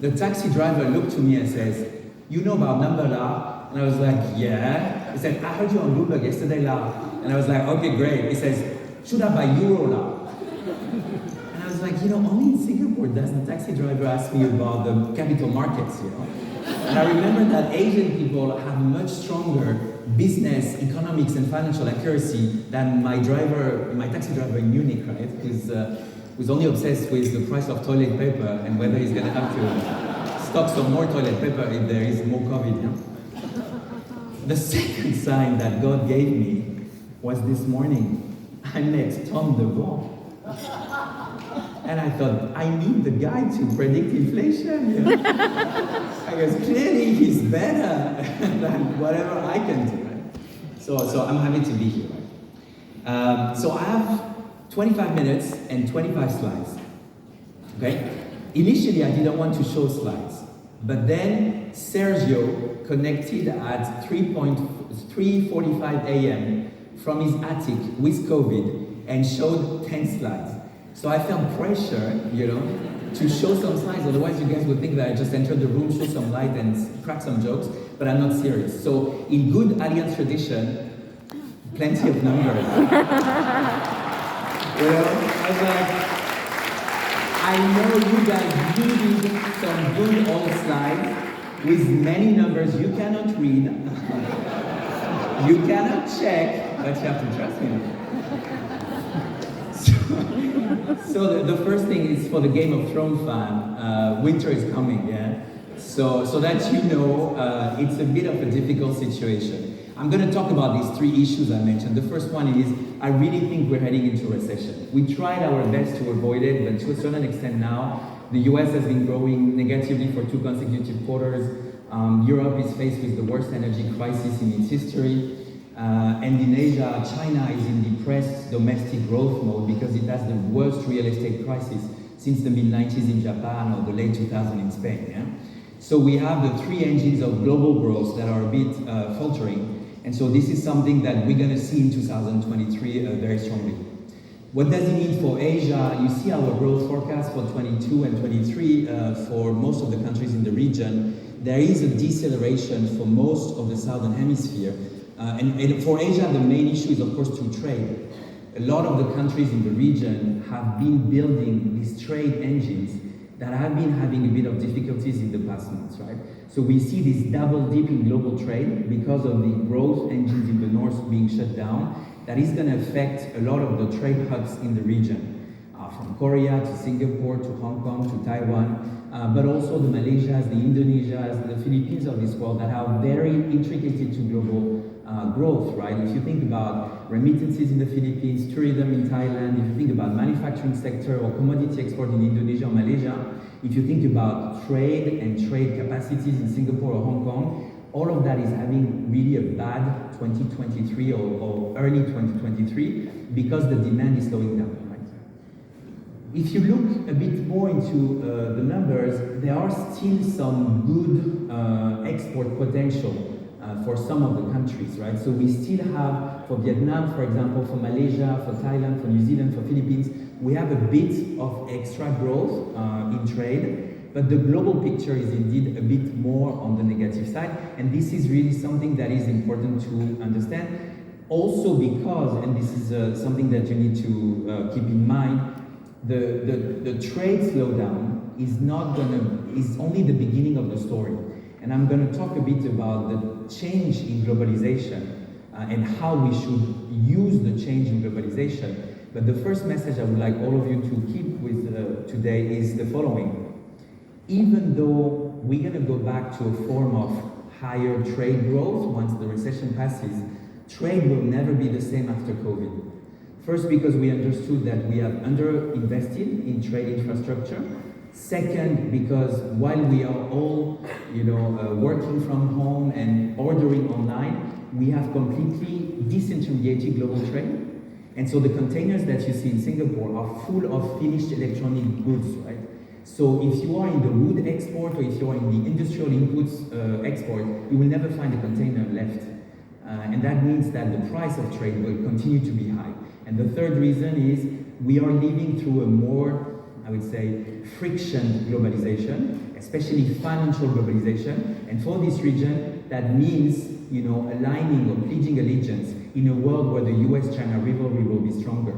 The taxi driver looked to me and says, "You know about number la?" And I was like, "Yeah." He said, "I heard you on Bloomberg yesterday la." And I was like, "Okay, great." He says, "Should I buy euro la?" And I was like, only in Singapore does the taxi driver ask me about the capital markets, And I remember that Asian people have much stronger business, economics, and financial accuracy than my taxi driver in Munich, right? Who's only obsessed with the price of toilet paper and whether he's going to have to stock some more toilet paper if there is more COVID. The second sign that God gave me was this morning. I met Tom DeVos. And I thought, I need the guy to predict inflation. Because clearly he's better than whatever I can do. Right? So I'm happy to be here. Right? So I have 25 minutes and 25 slides. Okay? Initially, I didn't want to show slides, but then Sergio connected at 3:45 a.m. from his attic with COVID and showed 10 slides. So I felt pressure, to show some slides. Otherwise, you guys would think that I just entered the room, show some light, and crack some jokes. But I'm not serious. So in good Allianz tradition, plenty of numbers. I was like, I know you guys needed some good old slides with many numbers you cannot read, you cannot check, but you have to trust me. So the first thing is, for the Game of Thrones fan, winter is coming, yeah? So that it's a bit of a difficult situation. I'm going to talk about these three issues I mentioned. The first one is, I really think we're heading into recession. We tried our best to avoid it, but to a certain extent now, the US has been growing negatively for 2 consecutive quarters. Europe is faced with the worst energy crisis in its history. And in Asia, China is in depressed domestic growth mode because it has the worst real estate crisis since the mid-90s in Japan or the late 2000s in Spain. Yeah? So we have the 3 engines of global growth that are a bit faltering. And so this is something that we're going to see in 2023 very strongly. What does it mean for Asia? You see our growth forecast for 22 and 23 for most of the countries in the region. There is a deceleration for most of the southern hemisphere. And for Asia, the main issue is, of course, to trade. A lot of the countries in the region have been building these trade engines that have been having a bit of difficulties in the past months, right? So we see this double dip in global trade because of the growth engines in the north being shut down. That is going to affect a lot of the trade hubs in the region, from Korea to Singapore to Hong Kong to Taiwan, but also the Malaysias, the Indonesias, the Philippines of this world that are very intricate to global growth, right? If you think about remittances in the Philippines, tourism in Thailand, if you think about manufacturing sector or commodity export in Indonesia or Malaysia, if you think about trade and trade capacities in Singapore or Hong Kong, all of that is having really a bad 2023 or early 2023 because the demand is slowing down, right? If you look a bit more into the numbers, there are still some good export potential for some of the countries, right? So we still have, for Vietnam, for example, for Malaysia, for Thailand, for New Zealand, for Philippines, we have a bit of extra growth in trade, but the global picture is indeed a bit more on the negative side, and this is really something that is important to understand. Also because, and this is something that you need to keep in mind, the trade slowdown is only the beginning of the story. And I'm going to talk a bit about the change in globalization and how we should use the change in globalization. But the first message I would like all of you to keep with today is the following. Even though we're going to go back to a form of higher trade growth once the recession passes, trade will never be the same after COVID. First, because we understood that we have underinvested in trade infrastructure. Second, because while we are all, working from home and ordering online, we have completely disintermediated global trade. And so the containers that you see in Singapore are full of finished electronic goods, right? So if you are in the wood export or if you are in the industrial inputs export, you will never find a container left. And that means that the price of trade will continue to be high. And the third reason is we are living through a more, I would say, friction globalization, especially financial globalization. And for this region, that means, aligning or pledging allegiance in a world where the US-China rivalry will be stronger,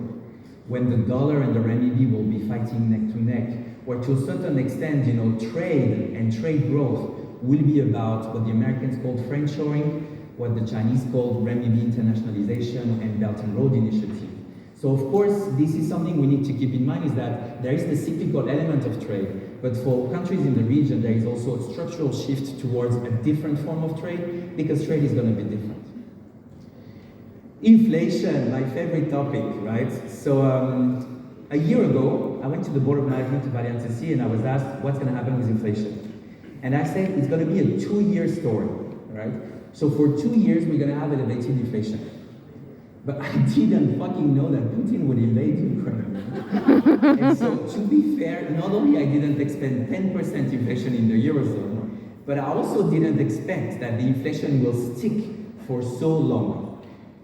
when the dollar and the renminbi will be fighting neck to neck, where to a certain extent, trade and trade growth will be about what the Americans called friendshoring, what the Chinese called renminbi internationalization and Belt and Road Initiative. So of course, this is something we need to keep in mind, is that there is the cyclical element of trade, but for countries in the region, there is also a structural shift towards a different form of trade, because trade is going to be different. Inflation, my favorite topic, right? So a year ago, I went to the board of management of Allianz SE and I was asked what's going to happen with inflation. And I said it's going to be a 2-year story, right? So for 2 years, we're going to have elevated inflation. But I didn't fucking know that Putin would invade Ukraine. And so to be fair, not only I didn't expect 10% inflation in the Eurozone, but I also didn't expect that the inflation will stick for so long.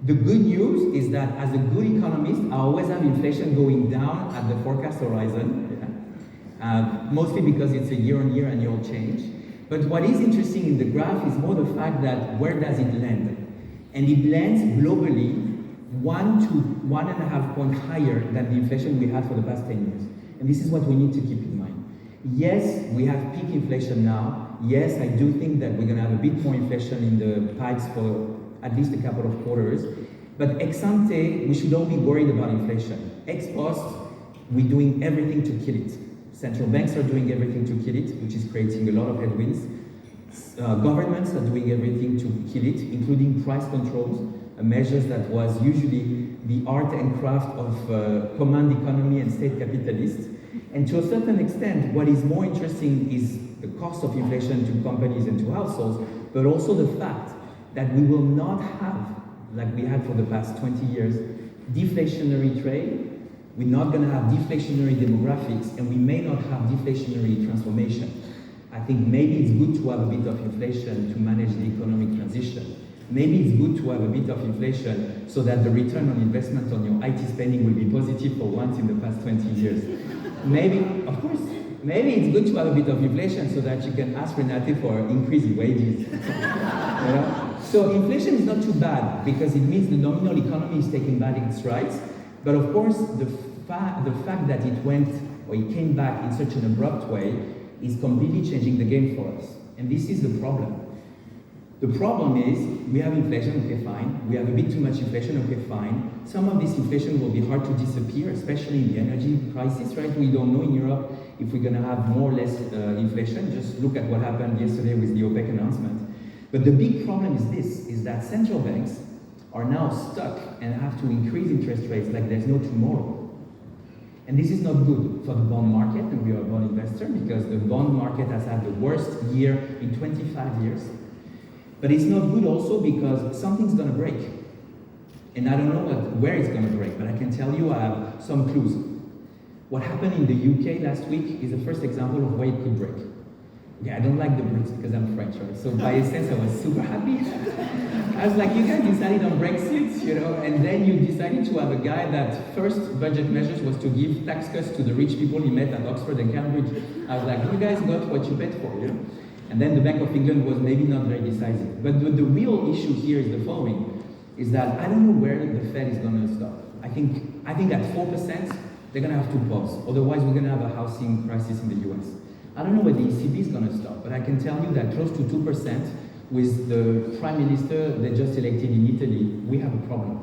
The good news is that as a good economist, I always have inflation going down at the forecast horizon, mostly because it's a year-on-year annual change. But what is interesting in the graph is more the fact that where does it land? And it lands globally 1 to 1.5 points higher than the inflation we had for the past 10 years. And this is what we need to keep in mind. Yes, we have peak inflation now. Yes, I do think that we're going to have a bit more inflation in the pipes for at least a couple of quarters. But ex ante, we should all be worried about inflation. Ex post, we're doing everything to kill it. Central banks are doing everything to kill it, which is creating a lot of headwinds. Governments are doing everything to kill it, including price controls, measures that was usually the art and craft of command economy and state capitalists. And to a certain extent, what is more interesting is the cost of inflation to companies and to households, but also the fact that we will not have, like we had for the past 20 years, deflationary trade. We're not going to have deflationary demographics, and we may not have deflationary transformation. I think maybe it's good to have a bit of inflation to manage the economic transition. Maybe it's good to have a bit of inflation so that the return on investment on your IT spending will be positive for once in the past 20 years. Maybe, of course, maybe it's good to have a bit of inflation so that you can ask Renate for increasing wages. So inflation is not too bad because it means the nominal economy is taking back its rights. But of course, the fact that it went or it came back in such an abrupt way is completely changing the game for us. And this is the problem. The problem is, we have inflation, okay, fine. We have a bit too much inflation, okay, fine. Some of this inflation will be hard to disappear, especially in the energy crisis, right? We don't know in Europe if we're going to have more or less inflation. Just look at what happened yesterday with the OPEC announcement. But the big problem is this, is that central banks are now stuck and have to increase interest rates like there's no tomorrow. And this is not good for the bond market, and we are a bond investor, because the bond market has had the worst year in 25 years. But it's not good also because something's going to break. And I don't know where it's going to break, but I can tell you I have some clues. What happened in the UK last week is the first example of where it could break. Yeah, I don't like the Brits because I'm French, right? So by essence, I was super happy. I was like, you guys decided on Brexit, and then you decided to have a guy that first budget measures was to give tax cuts to the rich people he met at Oxford and Cambridge. I was like, you guys got what you bet for, And then the Bank of England was maybe not very decisive. But the real issue here is the following, is that I don't know where the Fed is going to stop. I think at 4%, they're going to have to pause. Otherwise, we're going to have a housing crisis in the US. I don't know where the ECB is going to stop, but I can tell you that close to 2% with the prime minister they just elected in Italy, we have a problem.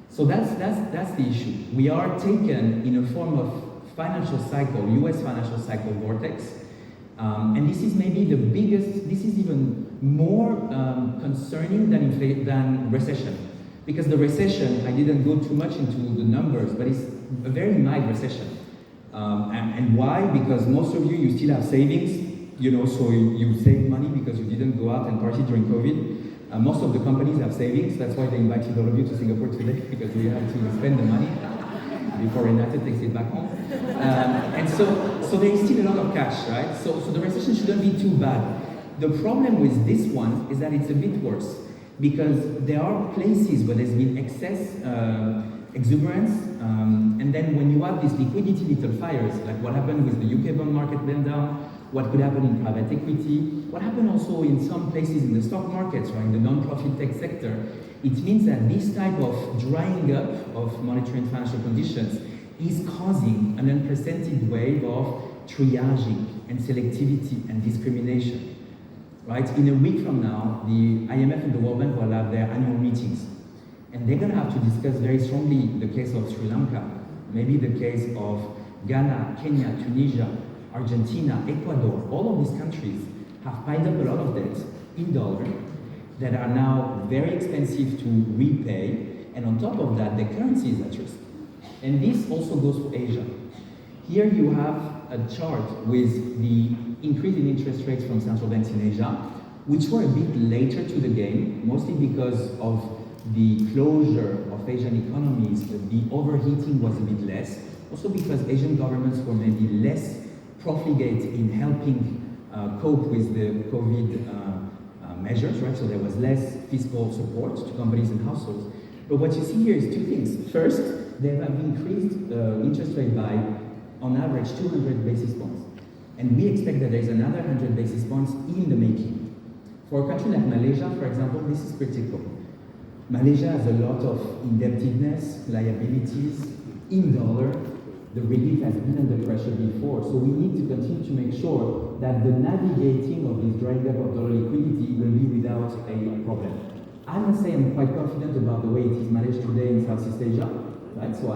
So that's the issue. We are taken in a form of financial cycle, US financial cycle vortex, and this is maybe the biggest, this is even more concerning than recession. Because the recession, I didn't go too much into the numbers, but it's a very mild recession. And why? Because most of you still have savings, so you save money because you didn't go out and party during COVID. Most of the companies have savings, that's why they invited all of you to Singapore today, because we have to spend the money before Renate takes it back home. And so there is still a lot of cash, right? So the recession shouldn't be too bad. The problem with this one is that it's a bit worse, because there are places where there's been excess exuberance, And then when you have these liquidity little fires, like what happened with the UK bond market meltdown, what could happen in private equity, what happened also in some places in the stock markets or in the non-profit tech sector, it means that this type of drying up of monetary and financial conditions is causing an unprecedented wave of triaging and selectivity and discrimination. Right? In a week from now, the IMF and the World Bank will have their annual meetings. And they're going to have to discuss very strongly the case of Sri Lanka, maybe the case of Ghana, Kenya, Tunisia, Argentina, Ecuador. All of these countries have piled up a lot of debt in dollars that are now very expensive to repay. And on top of that, the currency is at risk. And this also goes for Asia. Here you have a chart with the increase in interest rates from central banks in Asia, which were a bit later to the game, mostly because of the closure of Asian economies. The overheating was a bit less, also because Asian governments were maybe less profligate in helping cope with the COVID measures, right? So there was less fiscal support to companies and households. But what you see here is two things. First, they have increased interest rate by, on average, 200 basis points. And we expect that there's another 100 basis points in the making. For a country like Malaysia, for example, this is critical. Malaysia has a lot of indebtedness, liabilities in dollar. The ringgit has been under pressure before, so we need to continue to make sure that the navigating of this drying up of dollar liquidity will be without a problem. I must say I'm quite confident about the way it is managed today in Southeast Asia, right? So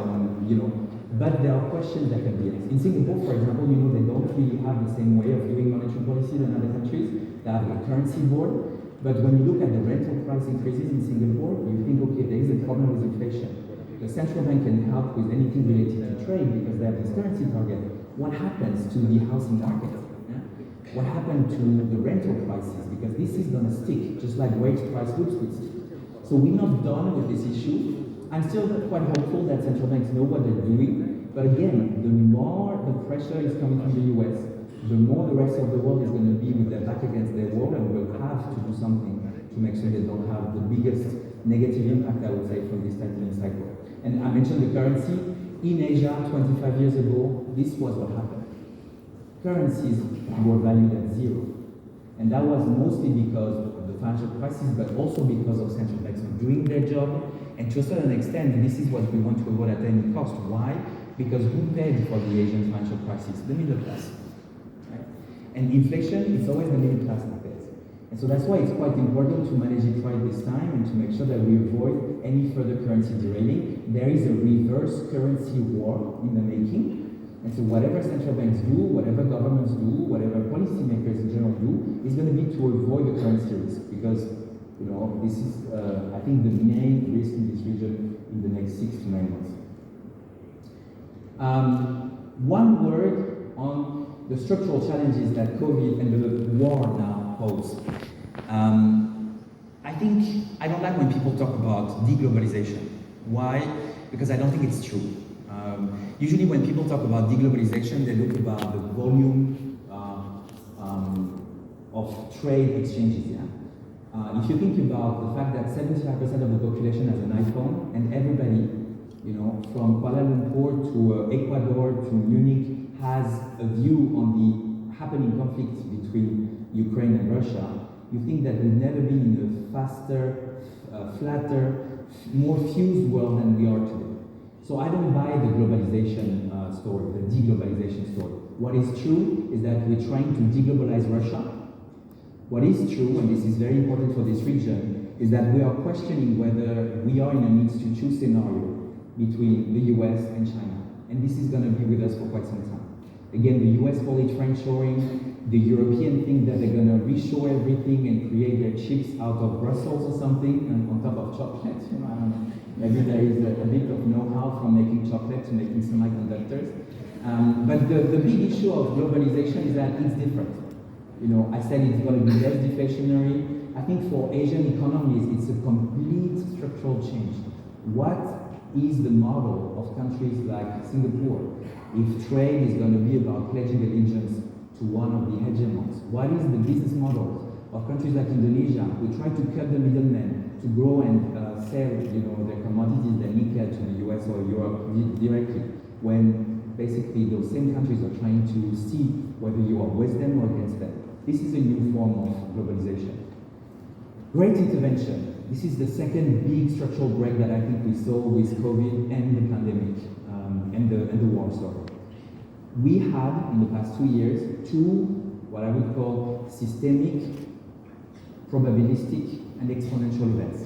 but there are questions that can be asked. In Singapore, for example, they don't really have the same way of doing monetary policy than other countries. They have a currency board. But when you look at the rental price increases in Singapore, you think, okay, there is a problem with inflation. The central bank can help with anything related to trade because they have this currency target. What happens to the housing market? Yeah? What happened to the rental prices? Because this is going to stick, just like wage price loops would stick. So we're not done with this issue. I'm still quite hopeful that central banks know what they're doing. But again, the more the pressure is coming from the US, the more the rest of the world is going to be with their back against their wall and will have to do something to make sure they don't have the biggest negative impact, I would say, from this tightening cycle. And I mentioned the currency. In Asia, 25 years ago, this was what happened. Currencies were valued at zero. And that was mostly because of the financial crisis, but also because of central banks not doing their job. And to a certain extent, this is what we want to avoid at any cost. Why? Because who paid for the Asian financial crisis? The middle class. And inflation is always the middle class that pays. And so that's why it's quite important to manage it right this time and to make sure that we avoid any further currency derailing. There is a reverse currency war in the making. And so whatever central banks do, whatever governments do, whatever policymakers in general do, is going to be to avoid the currency risk. Because, this is, I think, the main risk in this region in the next 6 to 9 months. One word on the structural challenges that COVID and the war now pose. I don't like when people talk about deglobalization. Why? Because I don't think it's true. Usually when people talk about deglobalization, they look about the volume of trade exchanges. Yeah? If you think about the fact that 75% of the population has an iPhone, and everybody, from Kuala Lumpur to Ecuador to Munich, has a view on the happening conflict between Ukraine and Russia, you think that we've never been in a faster, flatter, more fused world than we are today. So I don't buy the globalization story, the deglobalization story. What is true is that we're trying to deglobalize Russia. What is true, and this is very important for this region, is that we are questioning whether we are in a needs-to-choose scenario between the US and China. And this is going to be with us for quite some time. Again, the US call it friendshoring. The European think that they're going to reshore everything and create their chips out of Brussels or something, and on top of chocolate. I don't know. Maybe there is a bit of know-how from making chocolate to making semiconductors. But the big issue of globalization is that it's different. I said it's going to be less deflationary. I think for Asian economies, it's a complete structural change. What is the model of countries like Singapore if trade is going to be about pledging allegiance to one of the hegemons? What is the business model of countries like Indonesia, who try to cut the middlemen to grow and sell, their commodities, their nickel to the US or Europe directly, when basically those same countries are trying to see whether you are with them or against them. This is a new form of globalization. Great intervention. This is the second big structural break that I think we saw with COVID and the pandemic, and the war, sorry. We had, in the past 2 years, two, what I would call systemic, probabilistic, and exponential events.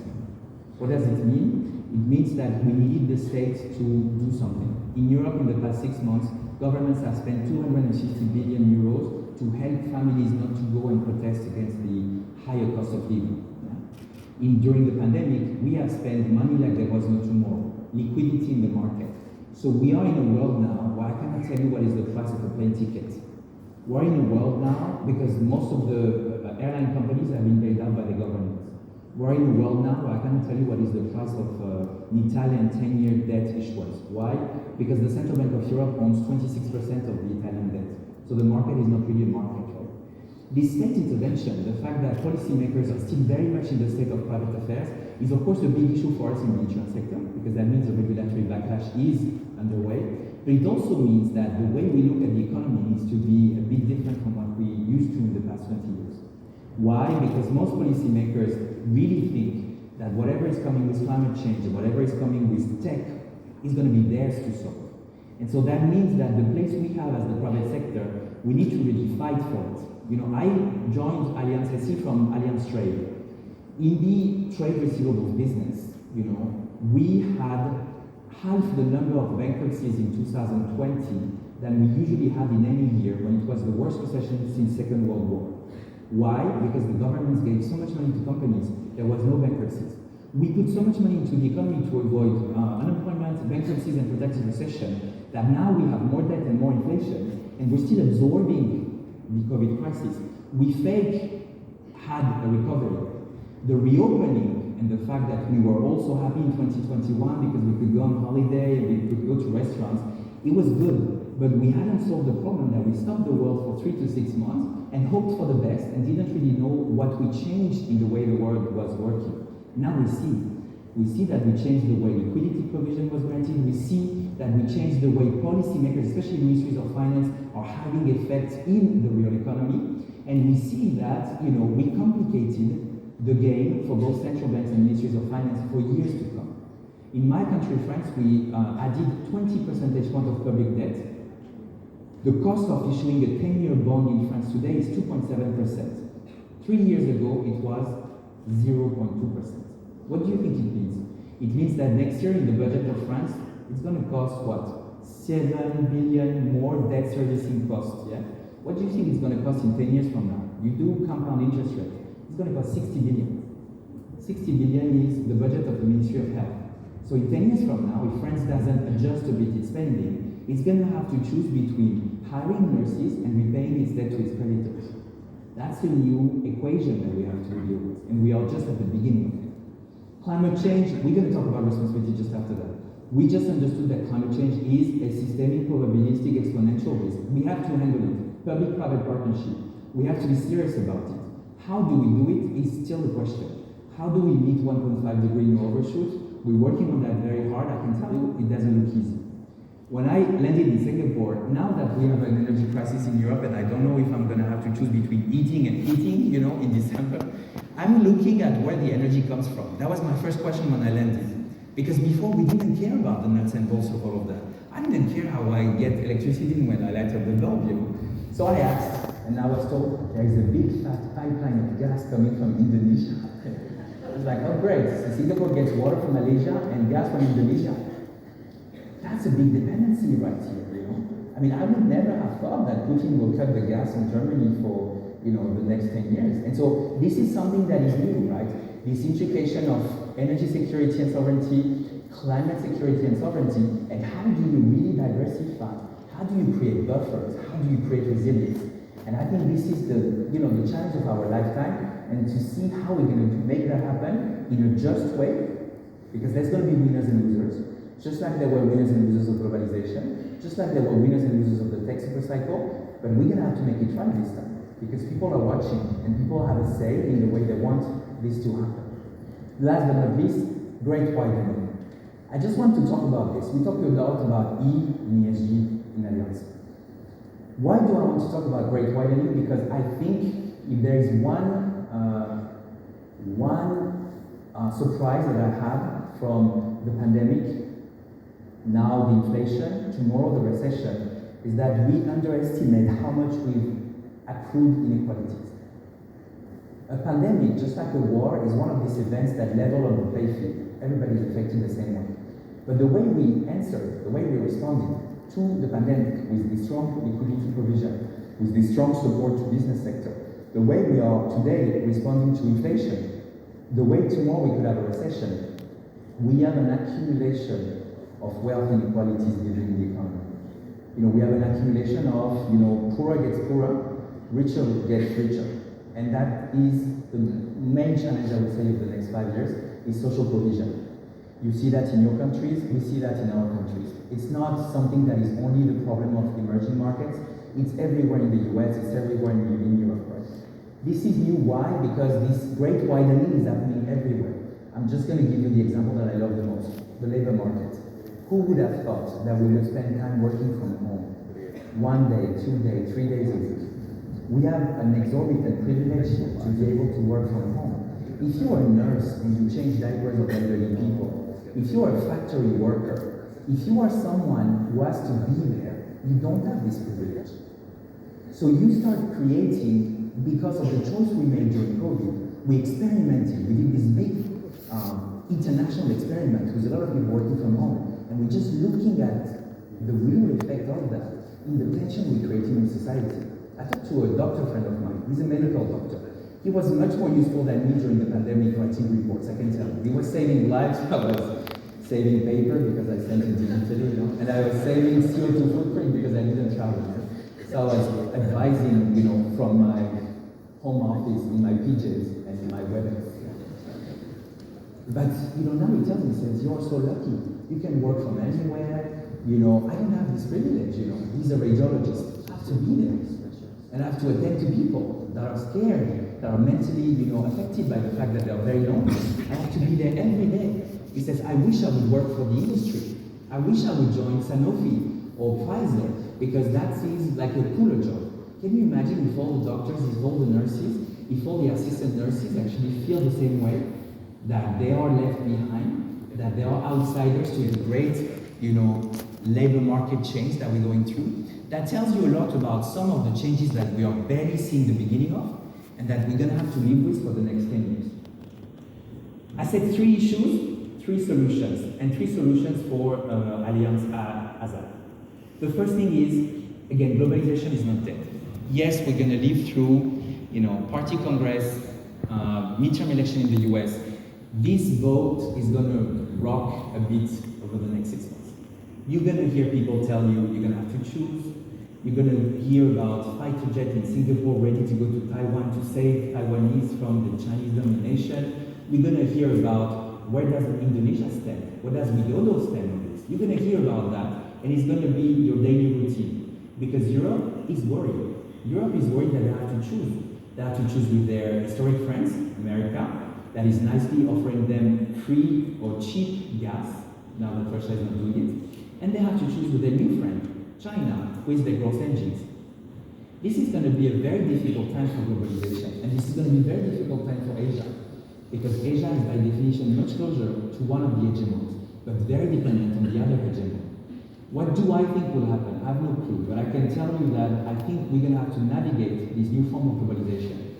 What does it mean? It means that we needed the state to do something. In Europe, in the past 6 months, governments have spent 250 billion euros to help families not to go and protest against the higher cost of living. During the pandemic, we have spent money like there was no tomorrow, liquidity in the market. So we are in a world now where I cannot tell you what is the price of a plane ticket. We're in a world now because most of the airline companies have been bailed out by the government. We're in a world now where I cannot tell you what is the price of an Italian 10-year debt issuance. Why? Because the Central Bank of Europe owns 26% of the Italian debt. So the market is not really a market. This state intervention, the fact that policymakers are still very much in the state of private affairs, is of course a big issue for us in the insurance sector, because that means the regulatory backlash is underway. But it also means that the way we look at the economy needs to be a bit different from what we used to in the past 20 years. Why? Because most policymakers really think that whatever is coming with climate change, or whatever is coming with tech, is going to be theirs to solve. And so that means that the place we have as the private sector, we need to really fight for it. I joined Allianz SE from Allianz Trade. In the trade receivables business, we had half the number of bankruptcies in 2020 than we usually have in any year when it was the worst recession since Second World War. Why? Because the governments gave so much money to companies, there was no bankruptcies. We put so much money into the economy to avoid unemployment, bankruptcies, and protected recession that now we have more debt and more inflation, and we're still absorbing the COVID crisis. We had a recovery. The reopening and the fact that we were also happy in 2021 because we could go on holiday and we could go to restaurants, it was good. But we hadn't solved the problem that we stopped the world for 3 to 6 months and hoped for the best and didn't really know what we changed in the way the world was working. Now we see. We see that we changed the way liquidity provision was granted. We see that we changed the way policymakers, especially ministries of finance, are having effects in the real economy. And we see that, we complicated the game for both central banks and ministries of finance for years to come. In my country, France, we added 20 percentage points of public debt. The cost of issuing a 10-year bond in France today is 2.7%. 3 years ago, it was 0.2%. What do you think it means? It means that next year in the budget of France, it's going to cost what? 7 billion more debt servicing costs, yeah? What do you think it's going to cost in 10 years from now? You do compound interest rate. It's going to cost 60 billion. 60 billion is the budget of the Ministry of Health. So in 10 years from now, if France doesn't adjust a bit its spending, it's going to have to choose between hiring nurses and repaying its debt to its creditors. That's a new equation that we have to deal with, and we are just at the beginning of it. Climate change, we're going to talk about responsibility just after that. We just understood that climate change is a systemic, probabilistic, exponential risk. We have to handle it. Public-private partnership. We have to be serious about it. How do we do it is still the question. How do we meet 1.5 degree no overshoot? We're working on that very hard. I can tell you, it doesn't look easy. When I landed in Singapore, now that we have an energy crisis in Europe, and I don't know if I'm going to have to choose between eating and eating, in December, I'm looking at where the energy comes from. That was my first question when I landed. Because before, we didn't care about the nuts and bolts of all of that. I didn't care how I get electricity when I light up the bulb, So I asked, and I was told, there is a big fat pipeline of gas coming from Indonesia. I was like, oh great, so Singapore gets water from Malaysia and gas from Indonesia. That's a big dependency right here, I mean, I would never have thought that Putin will cut the gas in Germany for, the next 10 years. And so this is something that is new, right? This intrication of energy security and sovereignty, climate security and sovereignty, and how do you really diversify? How do you create buffers? How do you create resilience? And I think this is the challenge of our lifetime, and to see how we're going to make that happen in a just way, because there's going to be winners and losers. Just like there were winners and losers of globalization, just like there were winners and losers of the tech super cycle, but we're going to have to make it right this time. because people are watching and people have a say in the way they want this to happen. Last but not least, great widening. I just want to talk about this. We talked a lot about E and ESG in Allianz. Why do I want to talk about great widening? Because I think if there is one surprise that I have from the pandemic, now the inflation, tomorrow the recession, is that we underestimate how much we've accrued inequalities. A pandemic, just like a war, is one of these events that level on the playing field. Everybody is affected the same way. But the way we answered, the way we responded to the pandemic with the strong liquidity provision, with the strong support to business sector, the way we are today responding to inflation, the way tomorrow we could have a recession, we have an accumulation of wealth inequalities within the economy. We have an accumulation of, poorer gets poorer, richer gets richer. And that is the main challenge, I would say, of the next 5 years, is social provision. You see that in your countries, we see that in our countries. It's not something that is only the problem of emerging markets, it's everywhere in the US, it's everywhere in Europe, right? This is new, why? Because this great widening is happening everywhere. I'm just going to give you the example that I love the most, the labor market. Who would have thought that we would spend time working from home? 1 day, 2 days, 3 days a week. We have an exorbitant privilege to be able to work from home. If you are a nurse and you change diapers of elderly people, if you are a factory worker, if you are someone who has to be there, you don't have this privilege. So you start creating, because of the choice we made during COVID, we experimented, we did this big international experiment with a lot of people working from home, and we're just looking at the real effect of that in the tension we create in society. I talked to a doctor friend of mine, he's a medical doctor. He was much more useful than me during the pandemic writing reports, I can tell you. He was saving lives, I was saving paper because I sent it digitally, and I was saving CO2 footprint because I didn't travel. So I was advising, from my home office in my PJs and in my WebEx. But, now he tells me, he says, you're so lucky. You can work from anywhere. I don't have this privilege, He's a radiologist. I have to be there. And I have to attend to people that are scared, that are mentally, affected by the fact that they are very lonely. I have to be there every day. He says, I wish I would work for the industry. I wish I would join Sanofi or Pfizer, because that seems like a cooler job. Can you imagine if all the doctors, if all the nurses, if all the assistant nurses actually feel the same way, that they are left behind, that they are outsiders to the great, labor market change that we're going through? That tells you a lot about some of the changes that we are barely seeing the beginning of, and that we're going to have to live with for the next 10 years. I said 3 issues, 3 solutions, and 3 solutions for Allianz Azad. The first thing is, again, globalization is not dead. Yes, we're going to live through, party congress, midterm election in the US. This vote is going to rock a bit over the next 6 months. You're going to hear people tell you you're going to have to choose. You're going to hear about fighter jet in Singapore ready to go to Taiwan to save Taiwanese from the Chinese domination. You're going to hear about where does Indonesia stand? Where does Widodo stand on this? You're going to hear about that, and it's going to be your daily routine. Because Europe is worried. Europe is worried that they have to choose. They have to choose with their historic friends, America, that is nicely offering them free or cheap gas, now that Russia is not doing it. And they have to choose with their new friend, China, with their growth engines. This is going to be a very difficult time for globalization, and this is going to be a very difficult time for Asia, because Asia is by definition much closer to one of the hegemons, but very dependent on the other hegemon. What do I think will happen? I have no clue, but I can tell you that I think we're going to have to navigate this new form of globalization.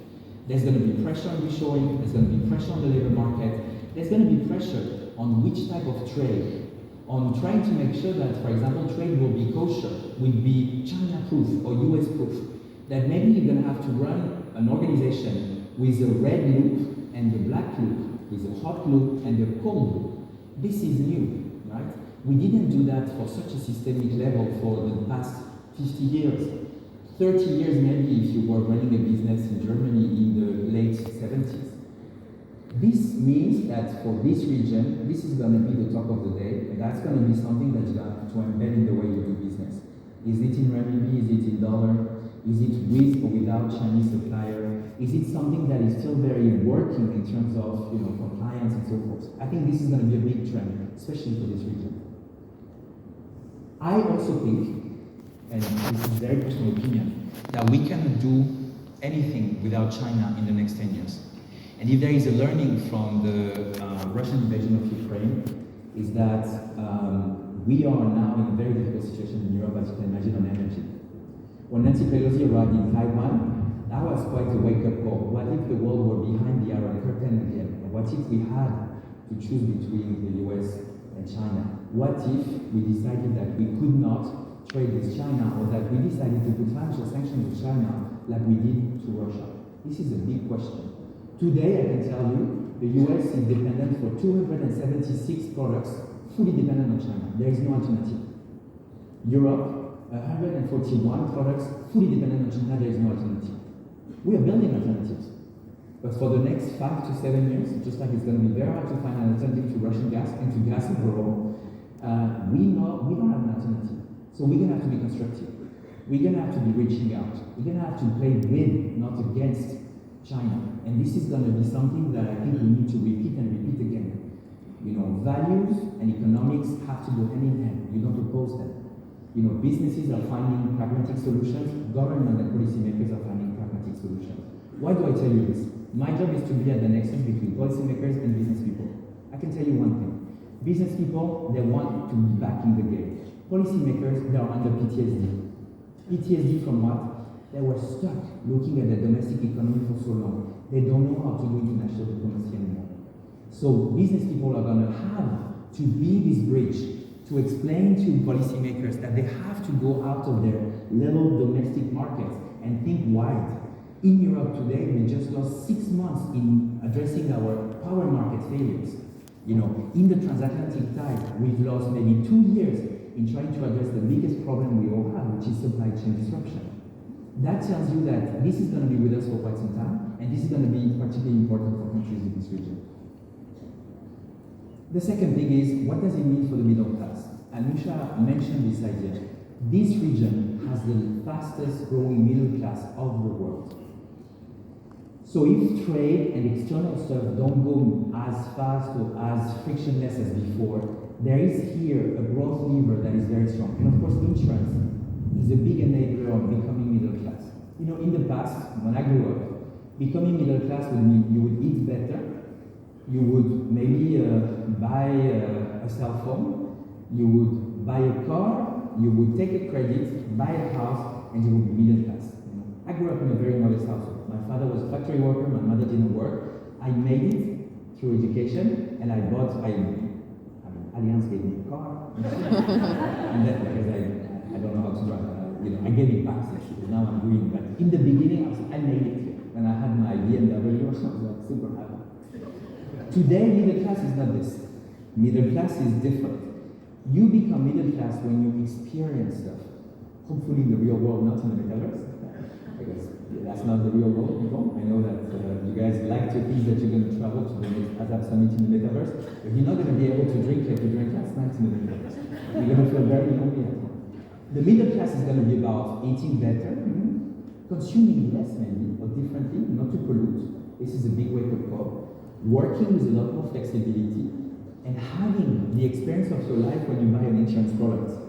There's going to be pressure on reshoring, there's going to be pressure on the labor market, there's going to be pressure on which type of trade, on trying to make sure that, for example, trade will be kosher, will be China-proof or US-proof, that maybe you're going to have to run an organization with a red loop and the black loop, with a hot loop and a cold loop. This is new, right? We didn't do that for such a systemic level for the past 50 years. 30 years maybe if you were running a business in Germany in the late 70s. This means that for this region, this is going to be the talk of the day, and that's going to be something that you have to embed in the way you do business. Is it in renminbi? Is it in dollar? Is it with or without Chinese supplier? Is it something that is still very working in terms of compliance and so forth? I think this is going to be a big trend, especially for this region. I also think, and this is very personal opinion, that we cannot do anything without China in the next 10 years. And if there is a learning from the Russian invasion of Ukraine, is that we are now in a very difficult situation in Europe, as you can imagine, on energy. When Nancy Pelosi arrived in Taiwan, that was quite a wake-up call. What if the world were behind the Iron Curtain again? And what if we had to choose between the US and China? What if we decided that we could not trade with China, or that we decided to put financial sanctions with China like we did to Russia? This is a big question. Today, I can tell you, the US is dependent for 276 products, fully dependent on China. There is no alternative. Europe, 141 products, fully dependent on China, there is no alternative. We are building alternatives. But for the next 5 to 7 years, just like it's going to be very hard to find an alternative to Russian gas and to gas overall, we don't have an alternative. So we're going to have to be constructive. We're going to have to be reaching out. We're going to have to play with, not against China. And this is going to be something that I think we need to repeat and repeat again. Values and economics have to go hand in hand. You don't oppose them. Businesses are finding pragmatic solutions, government and policymakers are finding pragmatic solutions. Why do I tell you this? My job is to be at the nexus between policymakers and business people. I can tell you one thing. Business people, they want to be back in the game. Policymakers, they are under PTSD. PTSD from what? They were stuck looking at the domestic economy for so long. They don't know how to do international diplomacy anymore. So business people are going to have to be this bridge to explain to policymakers that they have to go out of their little domestic markets and think wide. In Europe today, we just lost 6 months in addressing our power market failures. In the transatlantic tide, we've lost maybe 2 years in trying to address the biggest problem we all have, which is supply chain disruption. That tells you that this is going to be with us for quite some time, and this is going to be particularly important for countries in this region. The second thing is, what does it mean for the middle class? Anusha mentioned this idea. This region has the fastest growing middle class of the world. So if trade and external stuff don't go as fast or as frictionless as before, there is here a growth lever that is very strong. And of course, insurance is a big enabler of becoming middle class. In the past, when I grew up, becoming middle class would mean you would eat better, you would maybe buy a cell phone, you would buy a car, you would take a credit, buy a house, and you would be middle class. I grew up in a very modest household. My father was a factory worker, my mother didn't work. I made it through education, and Allianz gave me a car. And then, because I don't know how to drive, I gave it back actually, now I'm doing that. In the beginning, I made it. When I had my BMW, I was like super happy. Today, middle class is not this. Middle class is different. You become middle class when you experience stuff. Hopefully in the real world, not in the metaverse. Because that's not the real world, people. I know that you guys like to think that you're going to travel to the next ASAP summit in the metaverse, but you're not going to be able to drink like you drank last night in the metaverse. You're going to feel very lonely at home. The middle class is going to be about eating better, consuming less maybe, or differently, not to pollute. This is a big wake-up call. Working with a lot more flexibility, and having the experience of your life when you buy an insurance product.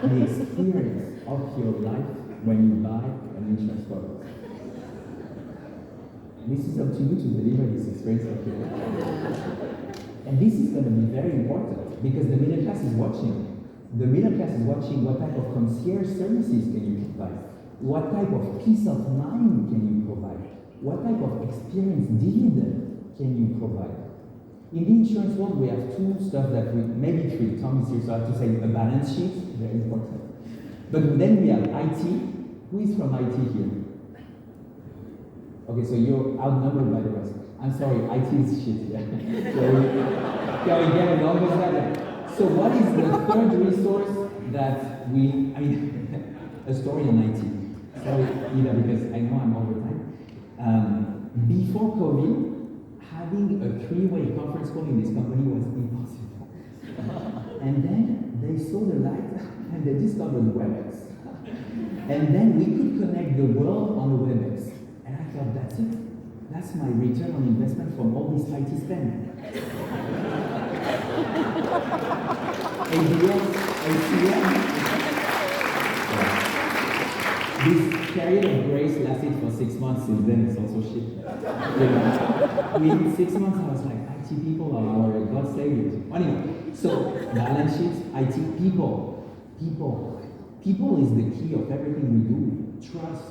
The experience of your life when you buy an insurance product. This is up to you to deliver this experience of your life. And this is going to be very important because the middle class is watching. The middle class is watching what type of concierge services can you provide? What type of peace of mind can you provide? What type of experience dividend can you provide? In the insurance world, we have two stuff that maybe three. Tom is here, so I have to say a balance sheet, very important. But then we have IT. Who is from IT here? Okay, so you're outnumbered by the rest. I'm sorry, IT is shit. Yeah. So we get along with that. So what is the third resource that a story on IT. Sorry, Ida, because I know I'm over time. Before COVID, having a three-way conference call in this company was impossible. And then they saw the light and they discovered WebEx. And then we could connect the world on the WebEx. And I thought, that's it. That's my return on investment from all this IT spend. AWS, ACM. This period of grace lasted for 6 months, and then it's also shit. Within 6 months, I was like, IT people are our God saviors. Anyway, so balance sheets, IT people. People is the key of everything we do. Trust,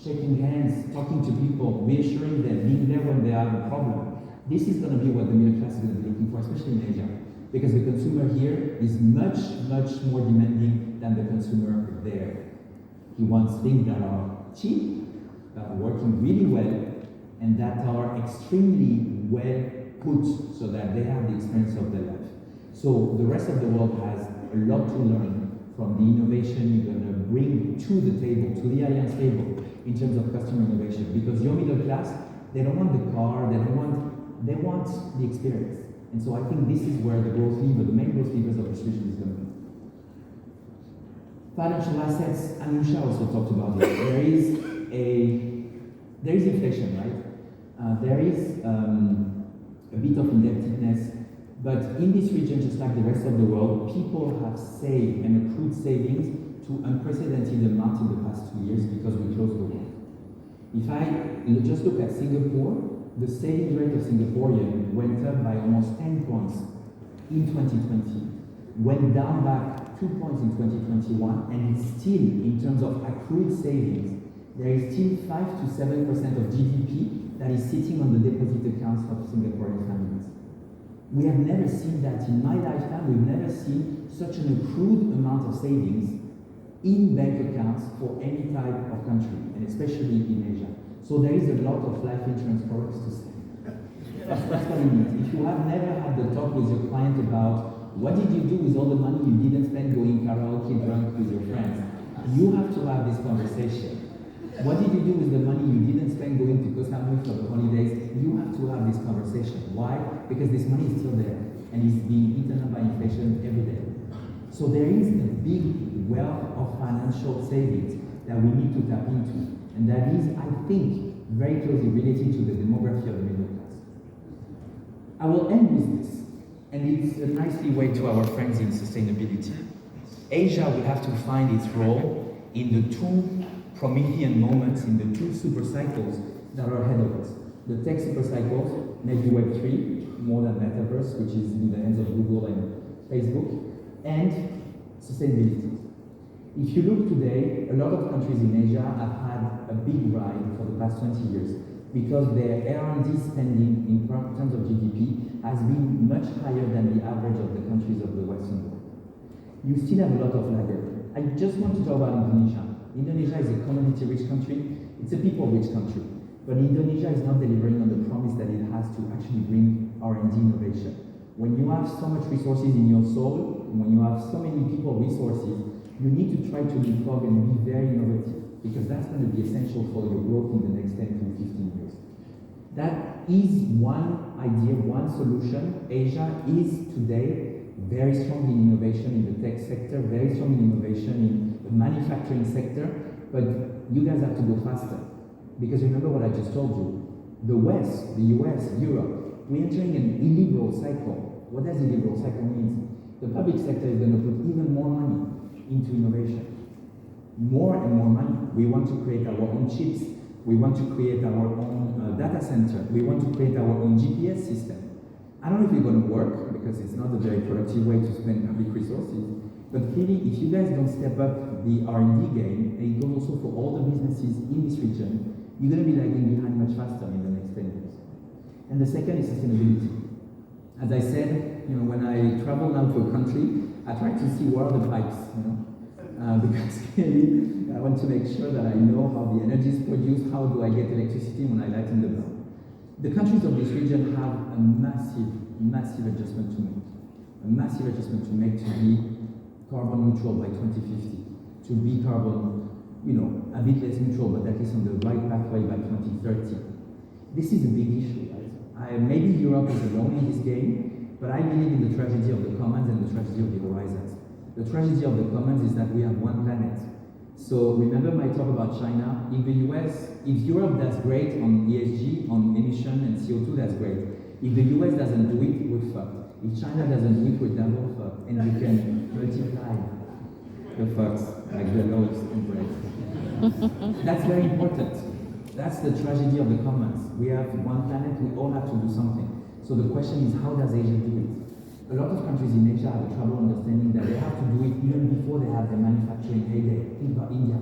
shaking hands, talking to people, reassuring them, being there when they have a problem. This is going to be what the middle class is going to be looking for, especially in Asia. Because the consumer here is much, much more demanding than the consumer there. He wants things that are cheap, that are working really well, and that are extremely well put so that they have the experience of their life. So the rest of the world has a lot to learn from the innovation you're going to bring to the table, to the Allianz table, in terms of customer innovation. Because your middle class, they don't want the car, they want the experience. And so I think this is where the growth lever, the main growth levers of the solution is going to be. Financial assets, Anusha also talked about it. There is inflation, right? There is a bit of indebtedness, but in this region, just like the rest of the world, people have saved and accrued savings to unprecedented amount in the past 2 years because we closed the war. If I just look at Singapore, the savings rate of Singaporean went up by almost 10 points in 2020, went down back 2 points in 2021, and it's still, in terms of accrued savings, there is still 5 to 7% of GDP that is sitting on the deposit accounts of Singaporean families. We have never seen that in my lifetime. We've never seen such an accrued amount of savings in bank accounts for any type of country, and especially in Asia. So there is a lot of life insurance products to sell. That's what it means. If you have never had the talk with your client about what did you do with all the money you didn't spend going karaoke drunk with your friends, you have to have this conversation. What did you do with the money you didn't spend going to Koh Samui for the holidays? You have to have this conversation. Why? Because this money is still there and is being eaten up by inflation every day. So there is a big wealth of financial savings that we need to tap into. And that is, I think, very closely related to the demography of the middle class. I will end with this, and it's a nicely way to our friends in sustainability. Asia will have to find its role in the two Promethean moments, in the two super cycles that are ahead of us. The tech super cycles, maybe Web3, more than Metaverse, which is in the hands of Google and Facebook, and sustainability. If you look today, a lot of countries in Asia have had a big ride for the past 20 years because their R&D spending in terms of GDP has been much higher than the average of the countries of the Western world. You still have a lot of laggard. I just want to talk about Indonesia. Indonesia is a commodity-rich country. It's a people-rich country. But Indonesia is not delivering on the promise that it has to actually bring R&D innovation. When you have so much resources in your soul, when you have so many people resources, you need to try to leapfrog and be very innovative, because that's going to be essential for your growth in the next 10 to 15 years. That is one idea, one solution. Asia is today very strong in innovation in the tech sector, very strong in innovation in the manufacturing sector, but you guys have to go faster. Because remember what I just told you, the West, the US, Europe, we're entering an illiberal cycle. What does illiberal cycle mean? The public sector is going to put even more money into innovation. More and more money. We want to create our own chips. We want to create our own data center. We want to create our own GPS system. I don't know if it's going to work because it's not a very productive way to spend public resources. But clearly, if you guys don't step up the R&D game, and it goes also for all the businesses in this region, you're going to be lagging behind much faster in the next 10 years. And the second is sustainability. As I said, when I travel now to a country, I try to see where are the pipes, because clearly I want to make sure that I know how the energy is produced, how do I get electricity when I lighten the bulb. The countries of this region have a massive adjustment to make. A massive adjustment to make to be carbon neutral by 2050, to be carbon, a bit less neutral, but at least on the right pathway by 2030. This is a big issue, right? Maybe Europe is alone in this game, but I believe in the tragedy of the commons and the tragedy of the horizons. The tragedy of the commons is that we have one planet. So remember my talk about China? In the US, if Europe does great on ESG, on emission and CO2, that's great. If the US doesn't do it, we're fucked. If China doesn't do it, we're double fucked. And we can multiply the fucks, like the loaves and bread. That's very important. That's the tragedy of the commons. We have one planet, we all have to do something. So the question is, how does Asia do it? A lot of countries in Asia have trouble understanding that they have to do it even before they have their manufacturing heyday. Think about India.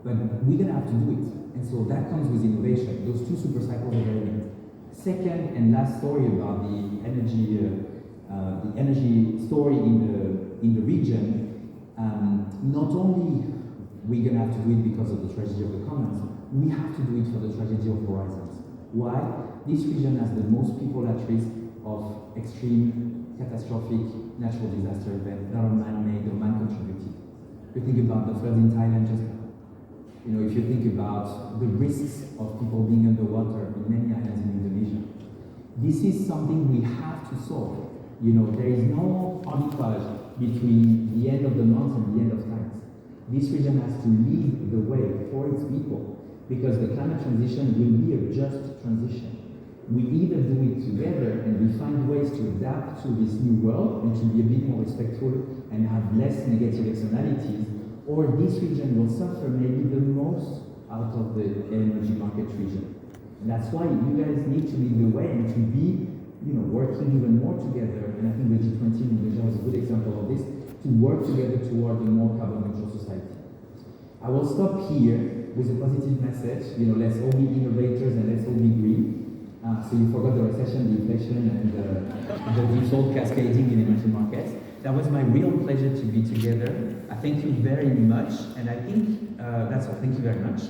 But we're going to have to do it. And so that comes with innovation. Those two super cycles are very linked. Second and last story about the energy story in the region. Not only we're going to have to do it because of the tragedy of the commons, we have to do it for the tragedy of horizons. Why? This region has the most people at risk of extreme, catastrophic natural disaster events that are man-made or man-contributed. You think about the floods in Thailand just now. You know, if you think about the risks of people being underwater in many islands in Indonesia, this is something we have to solve. You know, there is no arbitrage between the end of the month and the end of times. This region has to lead the way for its people, because the climate transition will be a just transition. We either do it together and we find ways to adapt to this new world and to be a bit more respectful and have less negative externalities, or this region will suffer maybe the most out of the energy market region. And that's why you guys need to lead the way and to be, you know, working even more together. And I think the G20 in Indonesia is a good example of this, to work together toward a more carbon neutral society. I will stop here with a positive message. You know, let's all be innovators and let's all be green. So you forgot the recession, the inflation, and the default cascading in emerging markets. That was my real pleasure to be together. I thank you very much, and I think that's all. Thank you very much.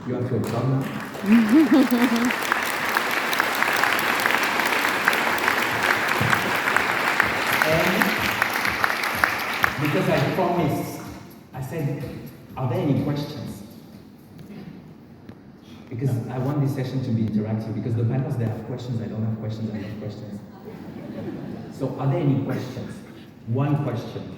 You have to applaud now. And because I promised, I said, are there any questions? Because I want this session to be interactive, because the panels, they have questions, I don't have questions, I have questions. So are there any questions? One question.